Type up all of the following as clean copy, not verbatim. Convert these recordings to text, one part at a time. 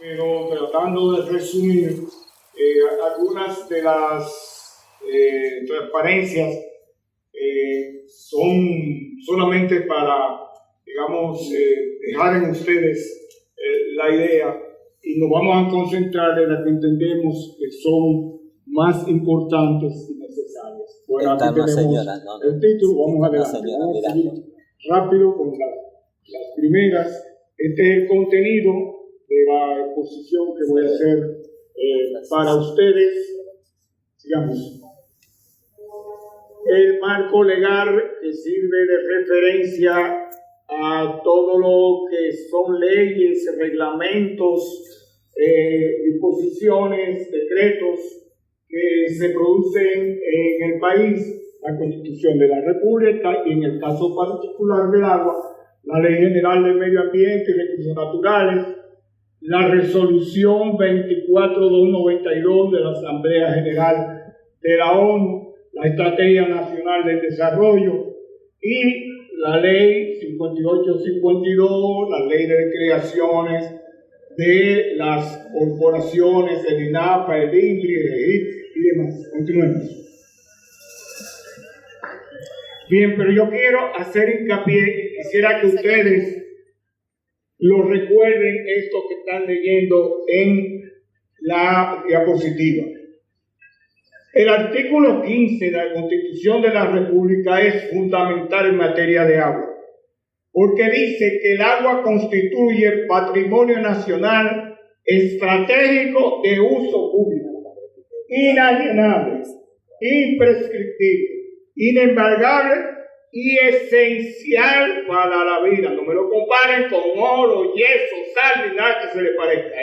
pero tratando de resumir algunas de las transparencias son solamente para, digamos, dejar en ustedes la idea, y nos vamos a concentrar en las que entendemos que son más importantes y necesarias. Bueno, aquí tenemos el título, vamos adelante. Vamos a seguir rápido con las primeras. Este es el contenido de la exposición que voy a hacer para ustedes. Sigamos. El marco legal que sirve de referencia a todo lo que son leyes, reglamentos, disposiciones, decretos que se producen en el país, la Constitución de la República y en el caso particular del agua, la Ley General del Medio Ambiente y Recursos Naturales, la Resolución 24292 de la Asamblea General de la ONU, la Estrategia Nacional del Desarrollo y la Ley 5852, la Ley de Creaciones de las corporaciones, el INAPA, el INDRI, el EIT y demás. Continuemos. Bien, pero yo quiero hacer hincapié, quisiera que ustedes lo recuerden, esto que están leyendo en la diapositiva. El artículo 15 de la Constitución de la República es fundamental en materia de agua, porque dice que el agua constituye patrimonio nacional estratégico de uso público, inalienable, imprescriptible, inembargable y esencial para la vida. No me lo comparen con oro, yeso, sal, ni nada que se le parezca.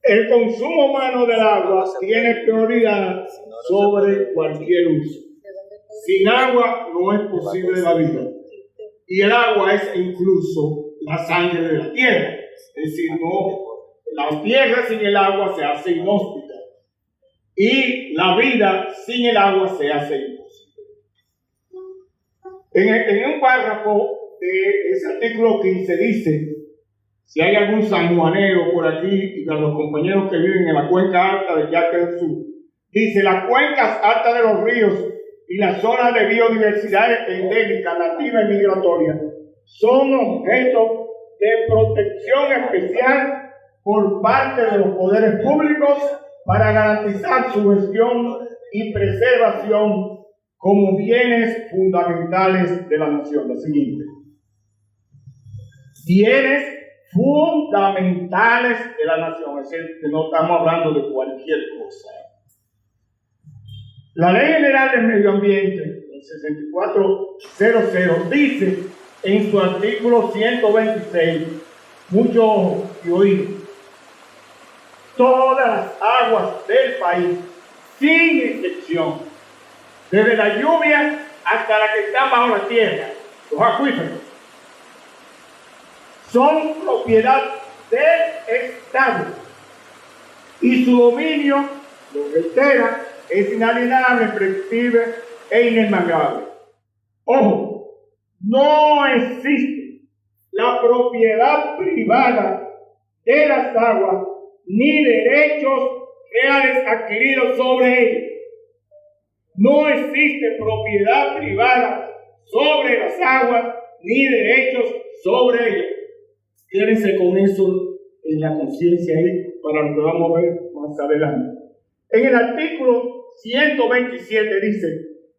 El consumo humano del agua tiene prioridad sobre cualquier uso. Sin agua no es posible la vida. Y el agua es incluso la sangre de la tierra. Es decir, la tierra sin el agua se hace inhóspita. Y la vida sin el agua se hace imposible. En un párrafo de ese artículo 15 dice, si hay algún sanjuanero por aquí y a los compañeros que viven en la cuenca alta de Yaque del Sur, dice, las cuencas altas de los ríos y las zonas de biodiversidad endémica, nativa y migratoria son objeto de protección especial por parte de los poderes públicos para garantizar su gestión y preservación como bienes fundamentales de la nación. Lo siguiente. Bienes fundamentales de la nación, es decir, que no estamos hablando de cualquier cosa. La Ley General del Medio Ambiente, el 6400, dice en su artículo 126, mucho ojo y oído, todas las aguas del país, sin excepción, desde la lluvia hasta la que está bajo la tierra, los acuíferos, son propiedad del Estado y su dominio, lo reitera, es inalienable, imprescriptible e inembargable. Ojo, no existe la propiedad privada de las aguas ni derechos reales adquiridos sobre ellas. No existe propiedad privada sobre las aguas ni derechos sobre ellas. Quédense con eso en la conciencia ahí para lo que vamos a ver más adelante. En el artículo 127 dice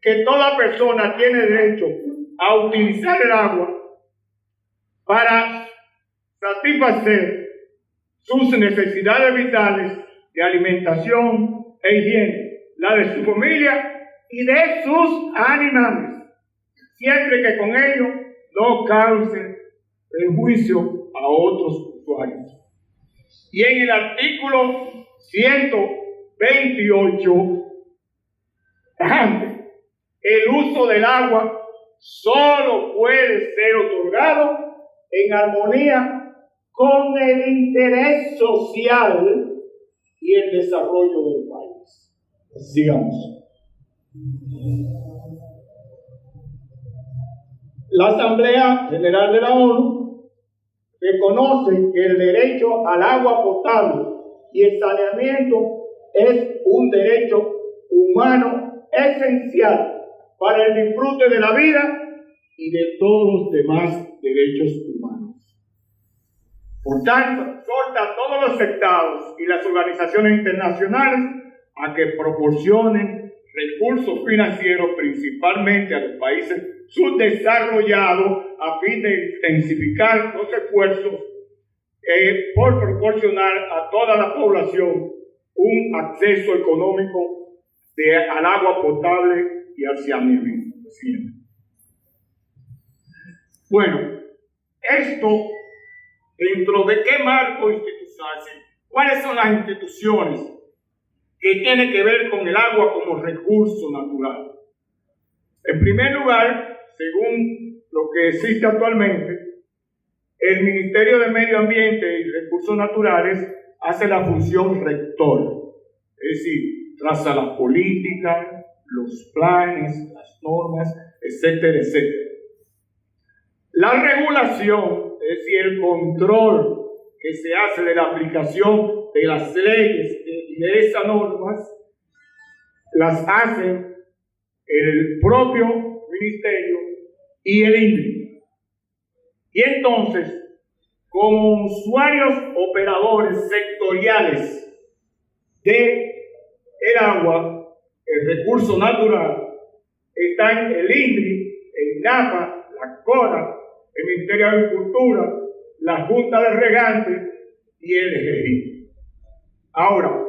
que toda persona tiene derecho a utilizar el agua para satisfacer sus necesidades vitales de alimentación e higiene, la de su familia y de sus animales, siempre que con ello no cause perjuicio a otros usuarios. Y en el artículo 128, el uso del agua solo puede ser otorgado en armonía con el interés social y el desarrollo del país. Sigamos. La Asamblea General de la ONU reconoce que el derecho al agua potable y el saneamiento es un derecho humano esencial para el disfrute de la vida y de todos los demás derechos humanos. Por tanto, exhorta a todos los estados y las organizaciones internacionales a que proporcionen recursos financieros principalmente a los países subdesarrollados a fin de intensificar los esfuerzos por proporcionar a toda la población un acceso económico al agua potable y al saneamiento. Bueno, esto dentro de qué marco institucional, cuáles son las instituciones que tienen que ver con el agua como recurso natural. En primer lugar, según lo que existe actualmente, el Ministerio de Medio Ambiente y Recursos Naturales hace la función rector, es decir, traza las políticas, los planes, las normas, etcétera, etcétera. La regulación, es decir, el control que se hace de la aplicación de las leyes y de esas normas, las hacen el propio ministerio y el INDRI. Y entonces, como usuarios operadores sectoriales del agua, el recurso natural, están el INDRI, el INAPA, la CORA, el Ministerio de Agricultura, la Junta de Regantes y el EGI. Ahora,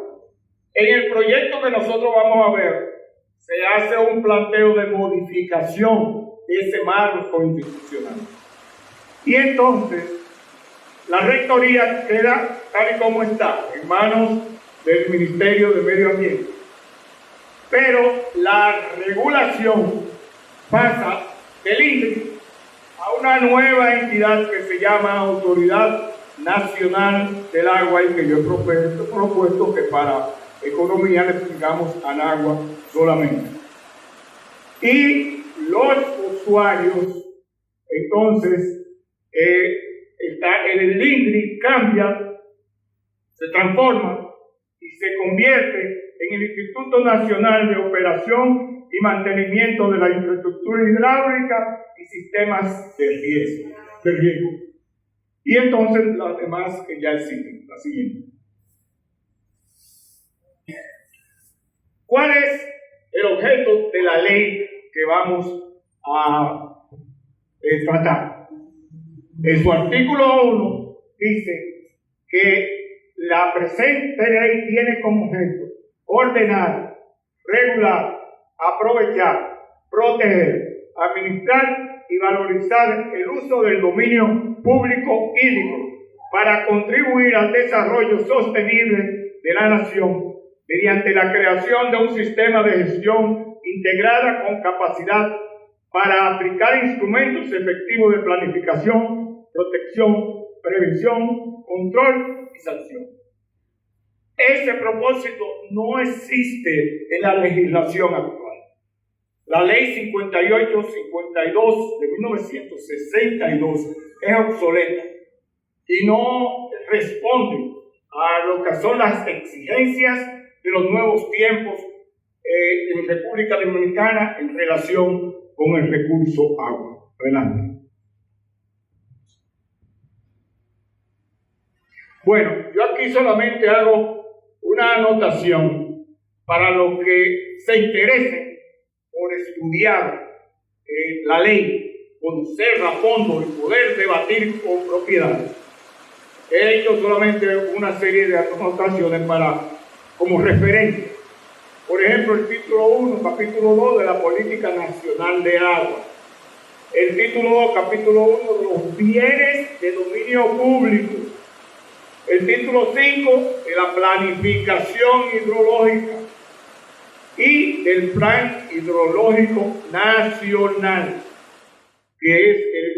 en el proyecto que nosotros vamos a ver, se hace un planteo de modificación de ese marco institucional. Y entonces, la rectoría queda tal y como está, en manos del Ministerio de Medio Ambiente. Pero la regulación pasa del INDRI a una nueva entidad que se llama Autoridad Nacional del Agua y que yo he propuesto que para economía le pongamos al agua solamente. Y los usuarios, entonces, el INDRI cambia, se transforma y se convierte en el Instituto Nacional de Operación y Mantenimiento de la Infraestructura Hidráulica y Sistemas de riego. Y entonces las demás que ya existen, la siguiente. ¿Cuál es el objeto de la ley que vamos a tratar? En su artículo 1 dice que la presente ley tiene como objeto ordenar, regular, aprovechar, proteger, administrar y valorizar el uso del dominio público hídrico para contribuir al desarrollo sostenible de la nación mediante la creación de un sistema de gestión integrada con capacidad para aplicar instrumentos efectivos de planificación, protección, prevención, control y sanción. Ese propósito no existe en la legislación actual. La Ley 5852 de 1962 es obsoleta y no responde a lo que son las exigencias de los nuevos tiempos en República Dominicana en relación con el recurso agua. Adelante. Bueno, yo aquí solamente hago una anotación para los que se interesen por estudiar la ley, conocerla a fondo y poder debatir con propiedad. He hecho solamente una serie de anotaciones como referente. Por ejemplo, el título 1, capítulo 2 de la Política Nacional de Agua. El título 2, capítulo 1 de los bienes de dominio público. El título 5 de la planificación hidrológica y del Plan Hidrológico Nacional, que es el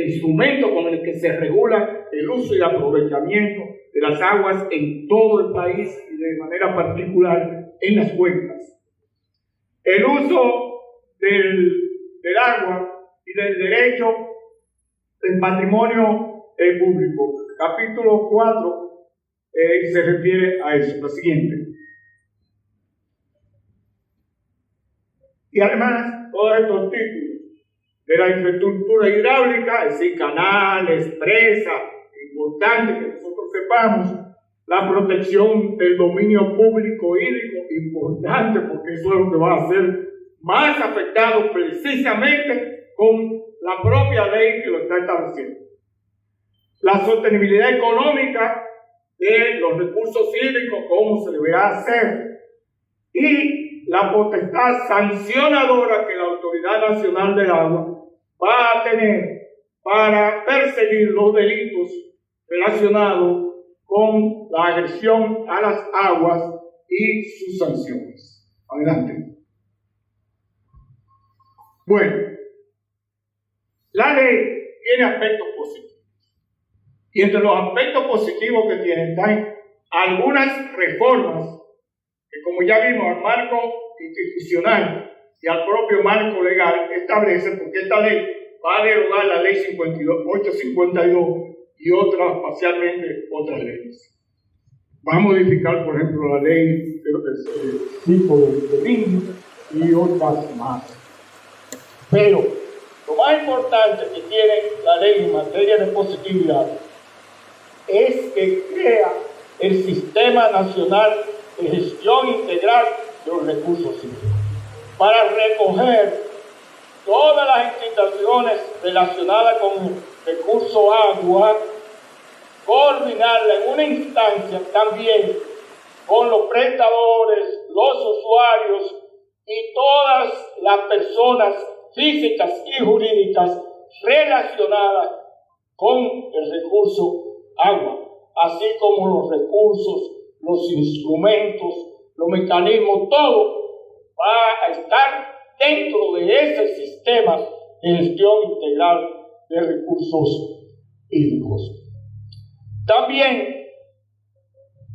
instrumento con el que se regula el uso y el aprovechamiento de las aguas en todo el país y de manera particular en las cuencas. El uso del agua y del derecho del patrimonio público. Capítulo 4 se refiere a eso, lo siguiente. Y además, todos estos títulos de la infraestructura hidráulica, es decir, canales, presas, importante que nosotros sepamos, la protección del dominio público hídrico, importante porque eso es lo que va a ser más afectado precisamente con la propia ley que lo está estableciendo. La sostenibilidad económica de los recursos hídricos, cómo se deberá hacer, y la potestad sancionadora que la Autoridad Nacional del Agua va a tener para perseguir los delitos relacionados con la agresión a las aguas y sus sanciones. Adelante. Bueno, la ley tiene aspectos positivos. Y entre los aspectos positivos que tiene están algunas reformas que, como ya vimos, al marco institucional y al propio marco legal establecen, porque esta ley va a derogar la ley 852 y otras, parcialmente otras leyes. Va a modificar, por ejemplo, la ley 5 de Ring y otras más. Pero lo más importante que tiene la ley en materia de positividad es que crea el Sistema Nacional de Gestión Integral de los Recursos Hídricos para recoger todas las instituciones relacionadas con el recurso agua, coordinarla en una instancia también con los prestadores, los usuarios y todas las personas físicas y jurídicas relacionadas con el recurso agua, así como los recursos, los instrumentos, los mecanismos, todo va a estar dentro de ese sistema de gestión integral de recursos hídricos. También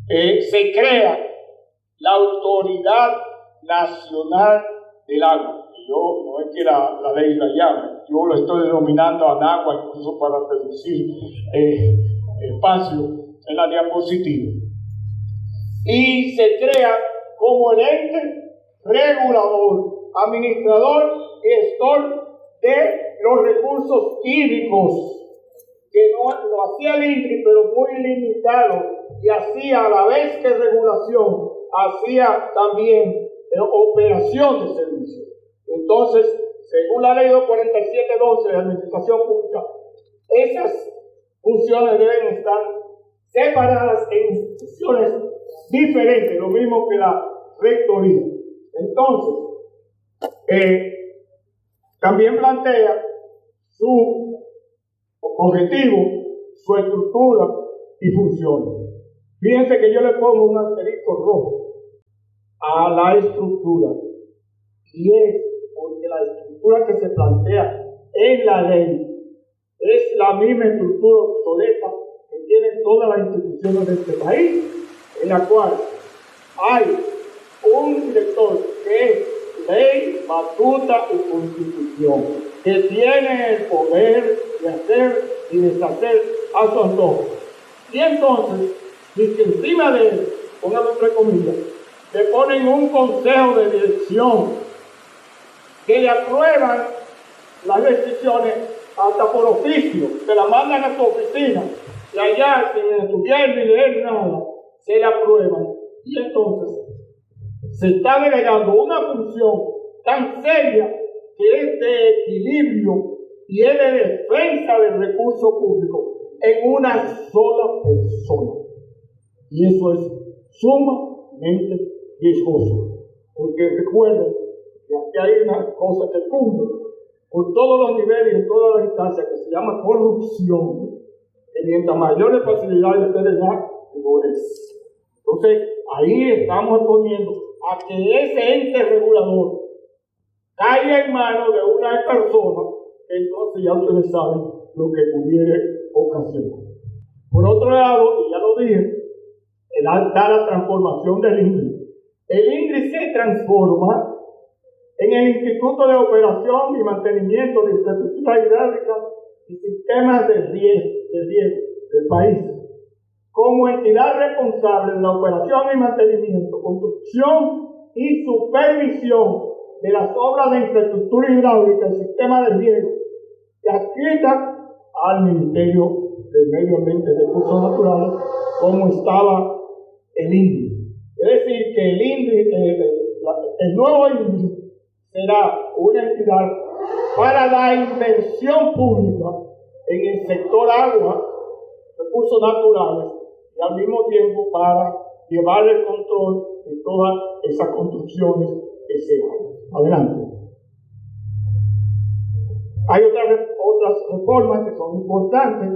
se crea la Autoridad Nacional del Agua. Yo no es que la ley la llame, yo lo estoy denominando ANAGUA incluso para reducir espacio en la diapositiva. Y se crea como el ente regulador, administrador y gestor de los recursos hídricos, que no lo hacía el INRI, pero muy limitado, y hacía a la vez que regulación, hacía también operación de servicios. Entonces, según la ley 247-12 de Administración Pública, esas funciones deben estar separadas en instituciones diferentes, lo mismo que la rectoría. Entonces, también plantea su objetivo, su estructura y funciones. Fíjense que yo le pongo un asterisco rojo a la estructura, y es porque la estructura que se plantea en la ley es la misma estructura obsoleta que tienen todas las instituciones de este país, en la cual hay un director que es ley, batuta y constitución, que tiene el poder de hacer y deshacer a su antojo. Y entonces, dice, encima de él, póngame entre comillas, le ponen un consejo de dirección que le aprueban las decisiones hasta por oficio, se la mandan a su oficina, y allá, sin estudiar ni leer nada, se le aprueban. Y entonces, se está delegando una función tan seria que es de equilibrio y es de defensa del recurso público en una sola persona. Y eso es sumamente riesgoso, porque recuerden que aquí hay una cosa que cumple por todos los niveles y en todas las instancias, que se llama corrupción, que mientras mayores facilidades ustedes dan, peor es. Entonces, ahí estamos exponiendo a que ese ente regulador caiga en manos de una persona, entonces ya ustedes saben lo que pudiera ocasionar. Por otro lado, y ya lo dije, da la transformación del INRI. El INRI se transforma en el Instituto de Operación y Mantenimiento de Infraestructura Hidráulica y sistemas de riego del país, como entidad responsable de la operación y mantenimiento, construcción y supervisión de las obras de infraestructura hidráulica y sistema de riego, que adscrita al Ministerio de Medio Ambiente y Recursos Naturales, como estaba el INDRI. Es decir, que el INDRI, el nuevo INDRI, será una entidad para la inversión pública en el sector agua, recursos naturales, y al mismo tiempo para llevar el control de todas esas construcciones que se hagan. Adelante. Hay otras reformas que son importantes,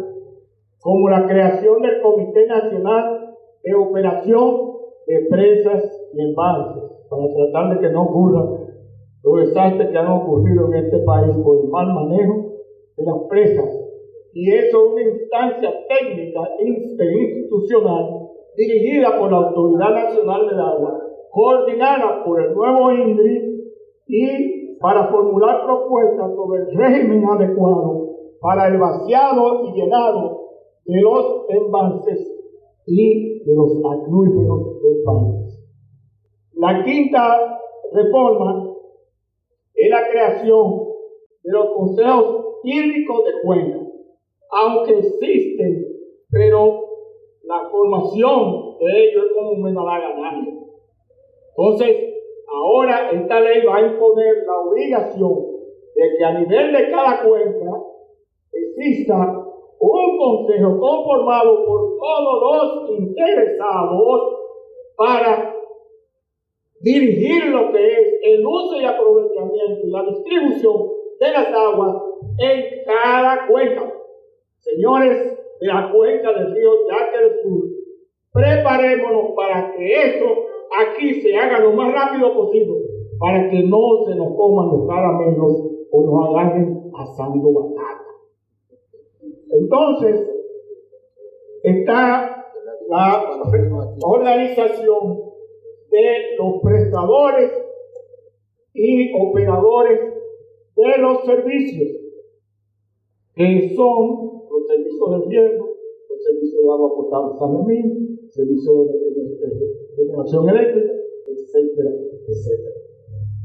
como la creación del Comité Nacional de Operación de Presas y Embalses, para tratar de que no ocurran los desastres que han ocurrido en este país por el mal manejo de las presas. Y eso es una instancia técnica interinstitucional dirigida por la Autoridad Nacional del Agua, coordinada por el nuevo INDRI, y para formular propuestas sobre el régimen adecuado para el vaciado y llenado de los embalses y de los acuíferos del país. La quinta reforma es la creación de los consejos hídricos de cuenca, aunque existen, pero la formación de ellos es como me da la ganancia. Entonces, ahora esta ley va a imponer la obligación de que a nivel de cada cuenca exista un consejo conformado por todos los interesados para dirigir lo que es el uso y aprovechamiento y la distribución de las aguas en cada cuenca. Señores de la cuenca del río Yaque del Sur, preparémonos para que esto aquí se haga lo más rápido posible, para que no se nos coman los caramelos o nos agarren asando batata. Entonces, está la organización de los prestadores y operadores de los servicios, que son los servicios de riego, los servicios de agua potable saneamiento, servicios de generación eléctrica, etcétera, etcétera.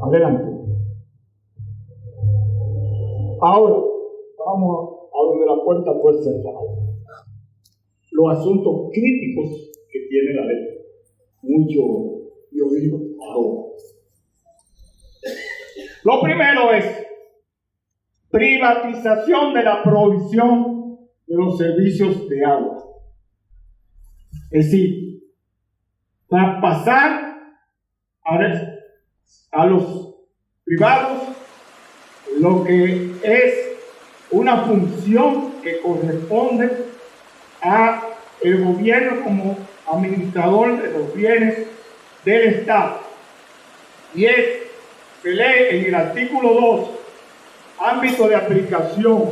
Adelante. Ahora, vamos a donde la puerta fue cerrada. Los asuntos críticos que tiene la ley. Mucho yo digo ahora. Lo primero es privatización de la provisión de los servicios de agua. Es decir, traspasar a los privados lo que es una función que corresponde a el gobierno como administrador de los bienes del Estado. Y se lee en el artículo 2, ámbito de aplicación,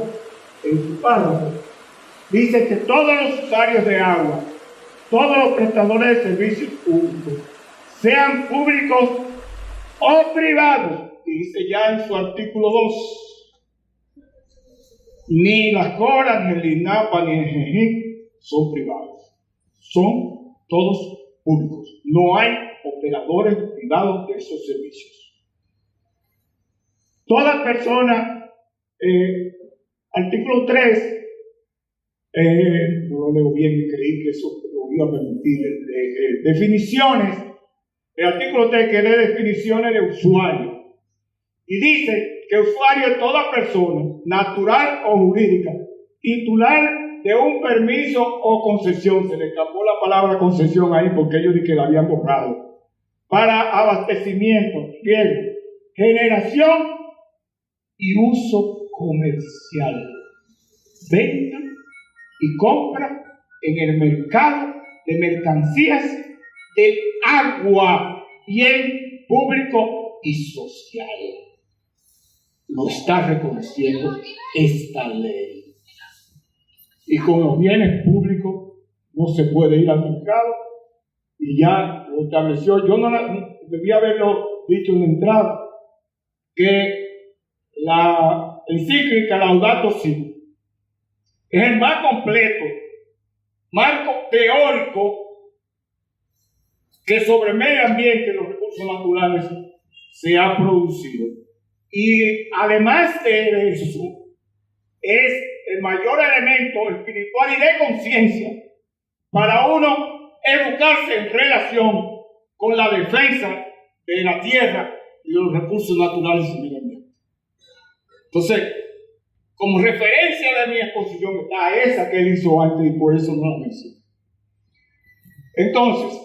en su párrafo, dice que todos los usuarios de agua, todos los prestadores de servicios públicos, sean públicos o privados, dice ya en su artículo 2, ni las CORA, ni el INAPA, ni el GEGIC son privados, son todos públicos. No hay operadores privados de esos servicios. Toda persona, artículo 3, no lo leo bien, creí que eso lo iba a permitir, definiciones, el artículo 3 que lee definiciones de usuario, y dice que usuario es toda persona, natural o jurídica, titular de un permiso o concesión, se le escapó la palabra concesión ahí porque ellos dicen que la habían borrado, para abastecimiento, riego, generación y uso comercial, venta y compra en el mercado de mercancías del agua, bien público y social. Lo está reconociendo esta ley. Y con los bienes públicos no se puede ir al mercado, y ya lo estableció. Yo no debía haberlo dicho en la entrada, que la encíclica Laudato Si es el más completo marco teórico que sobre el medio ambiente y los recursos naturales se ha producido. Y además de eso, es el mayor elemento espiritual y de conciencia para uno educarse en relación con la defensa de la tierra y de los recursos naturales y medio ambiente. Entonces, como referencia de mi exposición está esa que él hizo antes y por eso no la mencioné. Entonces,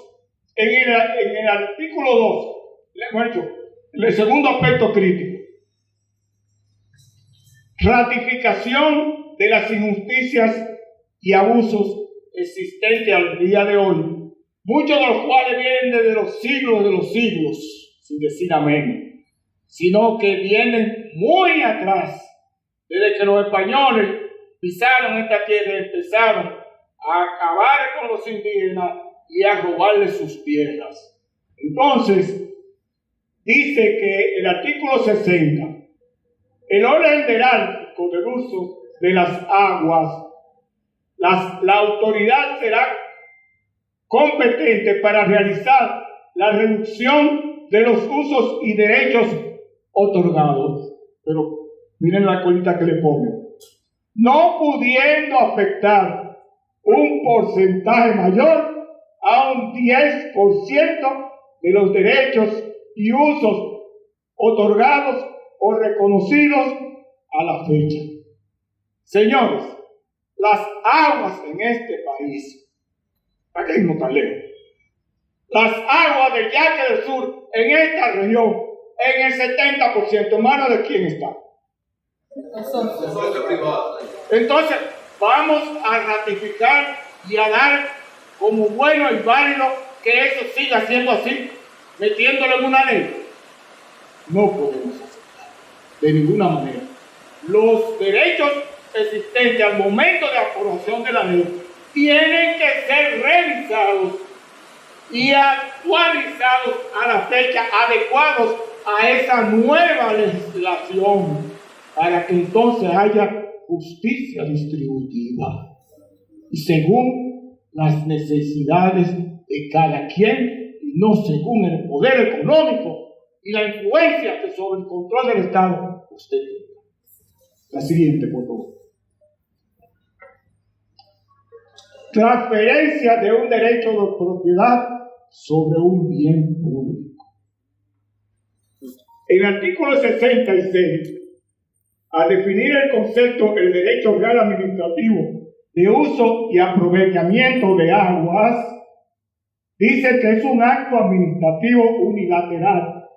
en el artículo 2, el segundo aspecto crítico, ratificación de las injusticias y abusos existentes al día de hoy, muchos de los cuales vienen desde los siglos, sin decir amén, sino que vienen muy atrás, desde que los españoles pisaron esta tierra y empezaron a acabar con los indígenas y a robarles sus tierras. Entonces, dice que el artículo 60, el orden jerárquico del uso de las aguas, la autoridad será competente para realizar la reducción de los usos y derechos otorgados. Pero miren la colita que le ponen. No pudiendo afectar un porcentaje mayor a un 10% de los derechos y usos otorgados o reconocidos a la fecha. Señores, las aguas en este país, aquí no tan lejos, las aguas del Yaque del Sur en esta región, en el 70%, ¿en manos de quién está? Entonces, vamos a ratificar y a dar como bueno y válido que eso siga siendo así, metiéndolo en una ley. No podemos aceptar de ninguna manera. Los derechos existentes al momento de aprobación de la ley tienen que ser revisados y actualizados a la fecha, adecuados a esa nueva legislación, para que entonces haya justicia distributiva y según las necesidades de cada quien y no según el poder económico y la influencia que sobre el control del Estado usted tiene. La siguiente, por favor. Transferencia de un derecho de propiedad sobre un bien público. En el artículo 66, al definir el concepto el derecho real administrativo de uso y aprovechamiento de aguas, dice que es un acto administrativo unilateral,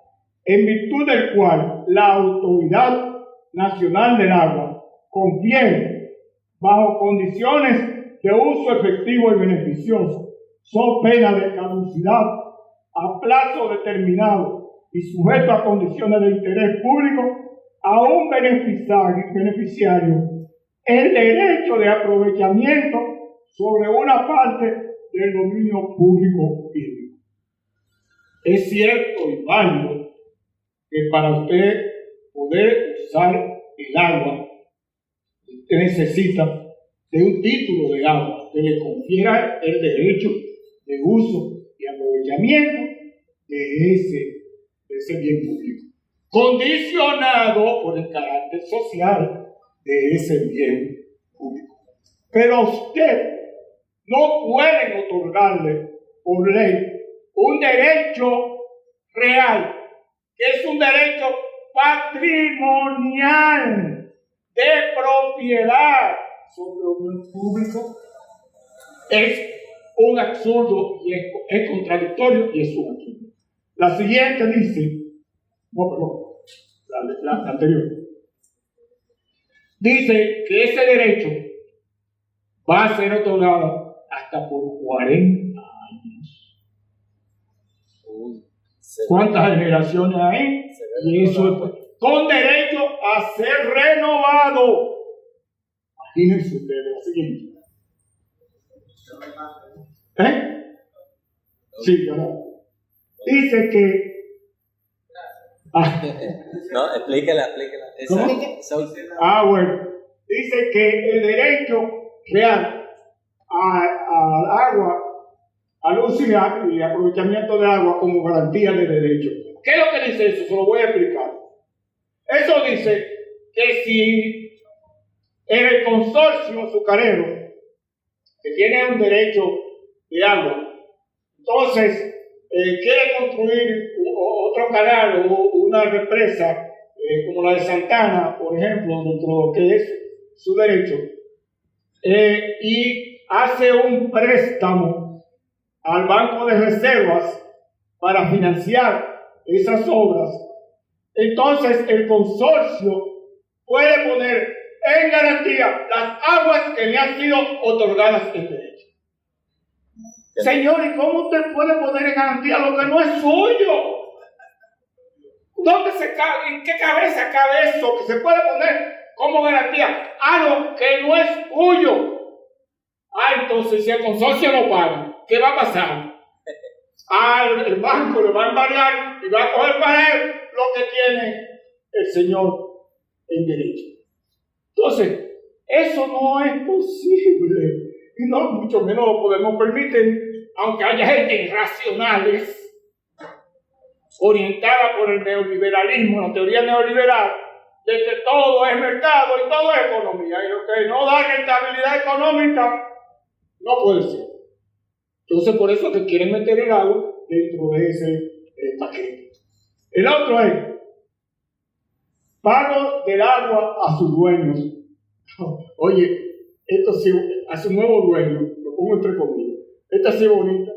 en virtud del cual la Autoridad Nacional del Agua confiere, bajo condiciones de uso efectivo y beneficioso, son pena de caducidad, a plazo determinado y sujeto a condiciones de interés público, a un beneficiario el derecho de aprovechamiento sobre una parte del dominio público hídrico. Es cierto y válido que para usted poder usar el agua, usted necesita de un título de agua que le confiera el derecho de uso y aprovechamiento de ese bien público, condicionado por el carácter social de ese bien público. Pero a usted no pueden otorgarle por ley un derecho real, que es un derecho patrimonial de propiedad sobre un bien público. Es un absurdo y es contradictorio y es un absurdo. La siguiente dice, la anterior, dice que ese derecho va a ser otorgado hasta por 40 años. ¿Cuántas generaciones hay? Y eso es con derecho a ser renovado. Imagínense ustedes la siguiente. Sí, claro. Dice que no, explíquela. ¿Cómo? Bueno. Dice que el derecho real al agua, al uso y aprovechamiento de agua como garantía de derecho. ¿Qué es lo que dice eso? Se lo voy a explicar. Eso dice que si el consorcio azucarero, que tiene un derecho de agua, entonces quiere construir otro canal o una represa, como la de Santana, por ejemplo, dentro de lo que es su derecho, y hace un préstamo al Banco de Reservas para financiar esas obras, entonces el consorcio puede poner en garantía las aguas que le han sido otorgadas en derecho. Señor, ¿y cómo usted puede poner en garantía lo que no es suyo? ¿Dónde se cabe? ¿En qué cabeza cabe eso que se puede poner como garantía algo que no es suyo? Entonces si el consorcio no paga, ¿qué va a pasar? El banco le va a embargar y va a coger para él lo que tiene el señor en derecho. Entonces, eso no es posible. Y no, mucho menos lo podemos permitir, aunque haya gente irracionales, orientada por el neoliberalismo, la teoría neoliberal, de que todo es mercado y todo es economía. Y lo que no da rentabilidad económica, no puede ser. Entonces, por eso que quieren meter el agua dentro de ese paquete. El otro es pago del agua a sus dueños. Oye, esto sí, a su nuevo dueño, lo pongo entre comillas. Esta sí es bonita.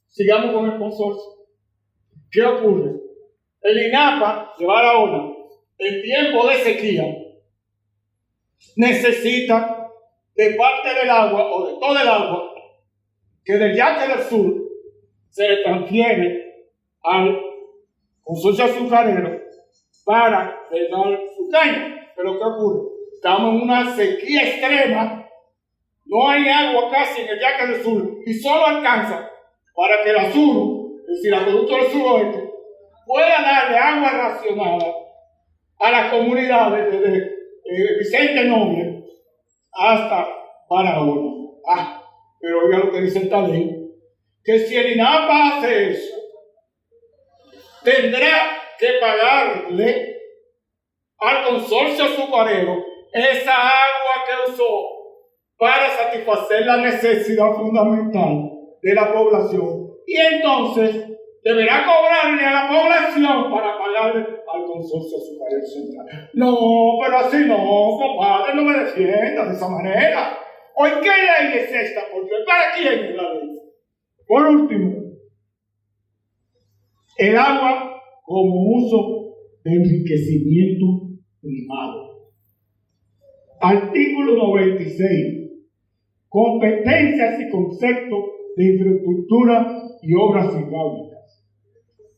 Sigamos con el consorcio. ¿Qué ocurre? El INAPA, de Barahona, en tiempo de sequía, necesita de parte del agua o de todo el agua que del Yaque del Sur se le transfiere al consorcio azucarero para regar su caña. Pero ¿qué ocurre? Estamos en una sequía extrema, no hay agua casi en el Yaque del Sur y solo alcanza para que la SUR, es decir, el acueducto del suroeste, pueda darle agua racionada a las comunidades desde Vicente Noble hasta Barahona. Pero oiga lo que dice esta ley, que si el INAPA hace eso, tendrá que pagarle al consorcio azucarero esa agua que usó para satisfacer la necesidad fundamental de la población. Y entonces deberá cobrarle a la población para pagarle al consorcio azucarero central. No, pero así no, compadre, no me defienda de esa manera. Hoy, ¿qué ley es esta? Porque ¿para quién es la ley? Por último, el agua como uso de enriquecimiento privado. Artículo 96. Competencias y conceptos de infraestructura y obras hidráulicas.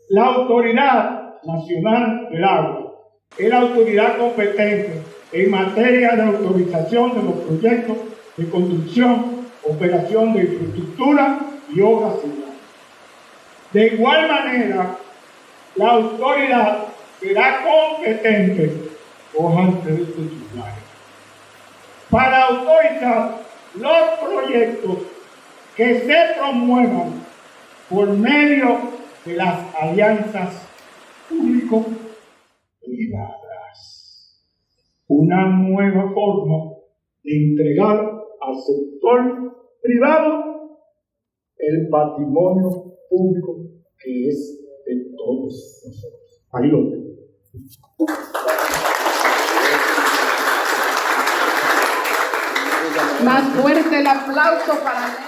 La Autoridad Nacional del Agua es la autoridad competente en materia de autorización de los proyectos de construcción, operación de infraestructura y obras hidráulicas. De igual manera, la autoridad será competente, hojas de titulares, para autorizar los proyectos que se promuevan por medio de las alianzas público-privadas. Una nueva forma de entregar al sector privado el patrimonio público que es de todos nosotros. Ahí lo tengo. Más fuerte el aplauso para